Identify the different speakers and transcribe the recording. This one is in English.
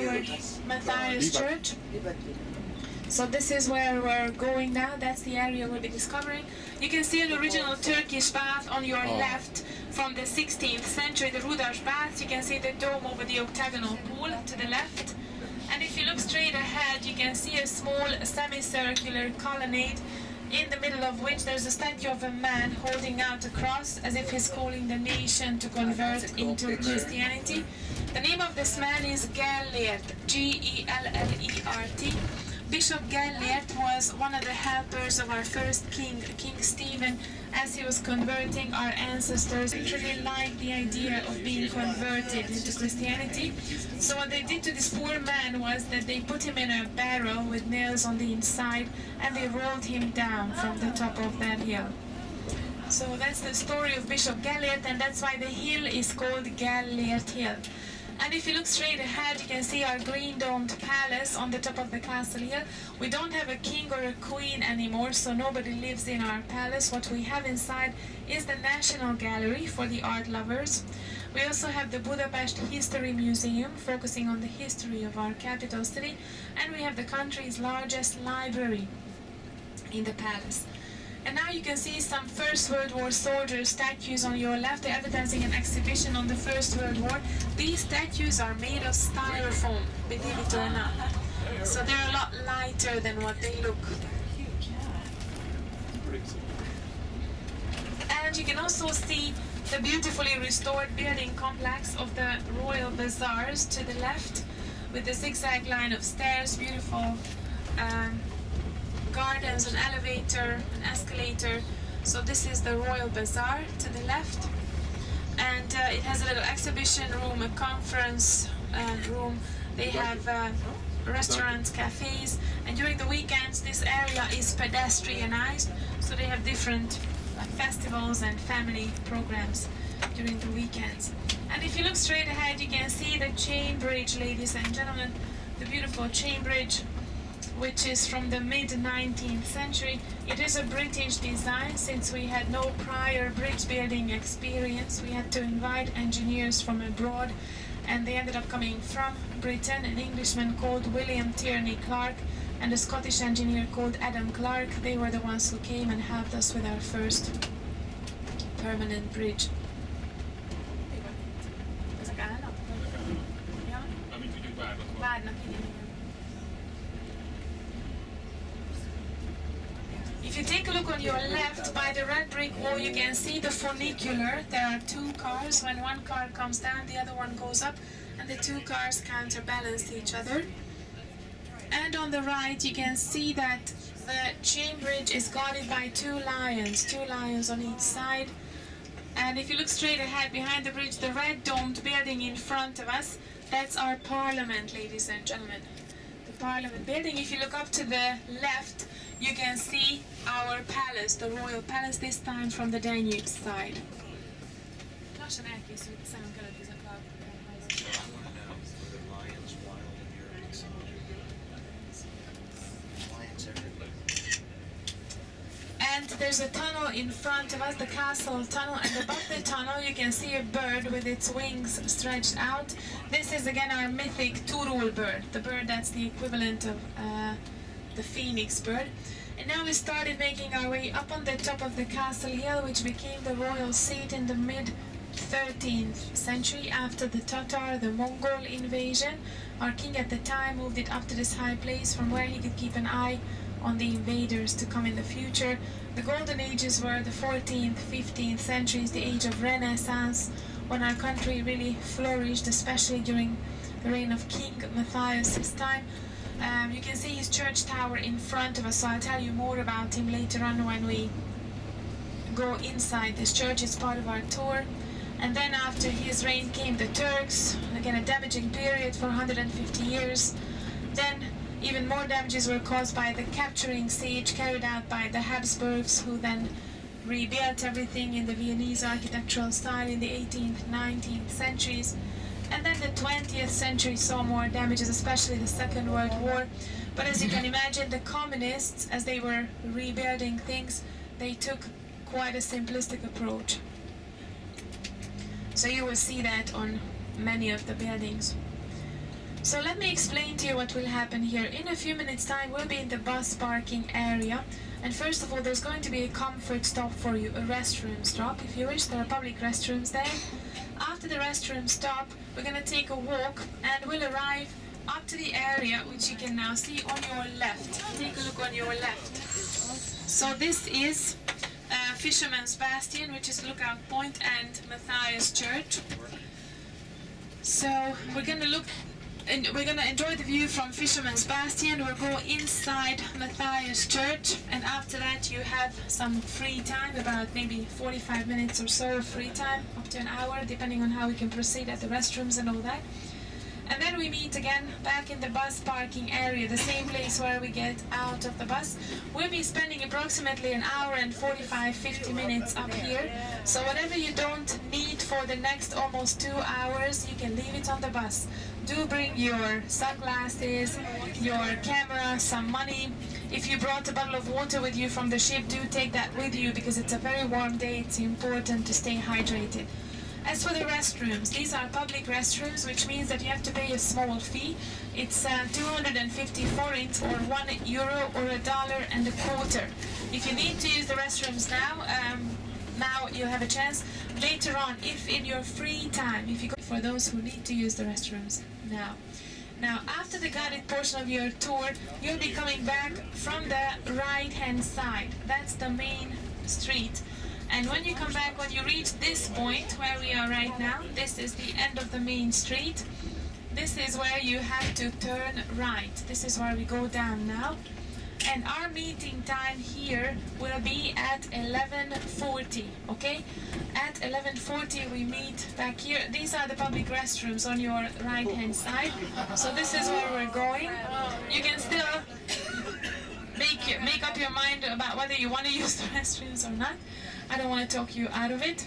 Speaker 1: our Matthias Church. So this is where we're going now. That's the area we'll be discovering. You can see an original Turkish bath on your left from the 16th century, the Rudas bath. You can see the dome over the octagonal pool to the left. And if you look straight ahead, you can see a small semicircular colonnade, in the middle of which there's a statue of a man holding out a cross as if he's calling the nation to convert into Christianity. The name of this man is Gellert, G-E-L-L-E-R-T. Bishop Gellert was one of the helpers of our first king, King Stephen, as he was converting our ancestors. They really liked the idea of being converted into Christianity. So what they did to this poor man was that they put him in a barrel with nails on the inside and they rolled him down from the top of that hill. So that's the story of Bishop Gellert, and that's why the hill is called Gellert Hill. And if you look straight ahead, you can see our green domed palace on the top of the castle hill. We don't have a king or a queen anymore, so nobody lives in our palace. What we have inside is the National Gallery for the art lovers. We also have the Budapest History Museum, focusing on the history of our capital city. And we have the country's largest library in the palace. And now you can see some First World War soldier statues on your left. They're advertising an exhibition on the First World War. These statues are made of styrofoam, believe it or not. So they're a lot lighter than what they look. And you can also see the beautifully restored building complex of the Royal Bazaars to the left, with the zigzag line of stairs, beautiful gardens, an elevator, an escalator. So this is the Royal Bazaar to the left, and it has a little exhibition room, a conference room. They have restaurants, cafes, and during the weekends this area is pedestrianized, so they have different festivals and family programs during the weekends. And if you look straight ahead, you can see the chain bridge, ladies and gentlemen, the beautiful chain bridge, which is from the mid-19th century. It is a British design. Since we had no prior bridge building experience, we had to invite engineers from abroad, and they ended up coming from Britain, an Englishman called William Tierney Clark and a Scottish engineer called Adam Clark. They were the ones who came and helped us with our first permanent bridge. If you take a look on your left by the red brick wall, you can see the funicular. There are two cars. When one car comes down, the other one goes up, and the two cars counterbalance each other. And on the right, you can see that the chain bridge is guarded by two lions on each side. And if you look straight ahead behind the bridge, the red domed building in front of us, that's our parliament, ladies and gentlemen. The parliament building. If you look up to the left, you can see our palace, the royal palace, this time from the Danube side. And there's a tunnel in front of us, the castle tunnel, and above the tunnel you can see a bird with its wings stretched out. This is again our mythic Turul bird, the bird that's the equivalent of the phoenix bird. And now we started making our way up on the top of the castle hill, which became the royal seat in the mid-13th century after the Tatar, the Mongol invasion. Our king at the time moved it up to this high place from where he could keep an eye on the invaders to come in the future. The golden ages were the 14th, 15th centuries, the age of Renaissance, when our country really flourished, especially during the reign of King Matthias his time. You can see his church tower in front of us, so I'll tell you more about him later on when we go inside this church. It's part of our tour. And then after his reign came the Turks, again a damaging period for 150 years. Then even more damages were caused by the capturing siege carried out by the Habsburgs, who then rebuilt everything in the Viennese architectural style in the 18th, 19th centuries. And then the 20th century saw more damages, especially the Second World War. But as you can imagine, the communists, as they were rebuilding things, they took quite a simplistic approach. So you will see that on many of the buildings. So let me explain to you what will happen here. In a few minutes time we'll be in the bus parking area, and first of all there's going to be a comfort stop for you, a restroom stop if you wish. There are public restrooms there. After the restroom stop we're going to take a walk and we'll arrive up to the area which you can now see on your left. Take a look on your left. So this is Fisherman's Bastion, which is Lookout Point, and Matthias Church. So we're going to look and we're going to enjoy the view from Fisherman's Bastion. We'll go inside Matthias Church, and after that you have some free time, about maybe 45 minutes or so of free time, up to an hour, depending on how we can proceed at the restrooms and all that. And then we meet again back in the bus parking area, the same place where we get out of the bus. We'll be spending approximately an hour and 45-50 minutes up here. So whatever you don't need for the next almost 2 hours, you can leave it on the bus. Do bring your sunglasses, your camera, some money. If you brought a bottle of water with you from the ship, do take that with you because it's a very warm day. It's important to stay hydrated. As for the restrooms, these are public restrooms, which means that you have to pay a small fee. It's 250 forints or €1 or $1.25. If you need to use the restrooms now you have a chance. Later on, if in your free time, if you go for those who need to use the restrooms now. Now, after the guided portion of your tour, you'll be coming back from the right-hand side. That's the main street. And when you come back, when you reach this point where we are right now, this is the end of the main street. This is where you have to turn right. This is where we go down now. And our meeting time here will be at 11:40, okay? At 11:40 we meet back here. These are the public restrooms on your right-hand side. So this is where we're going. You can still make up your mind about whether you want to use the restrooms or not. I don't want to talk you out of it.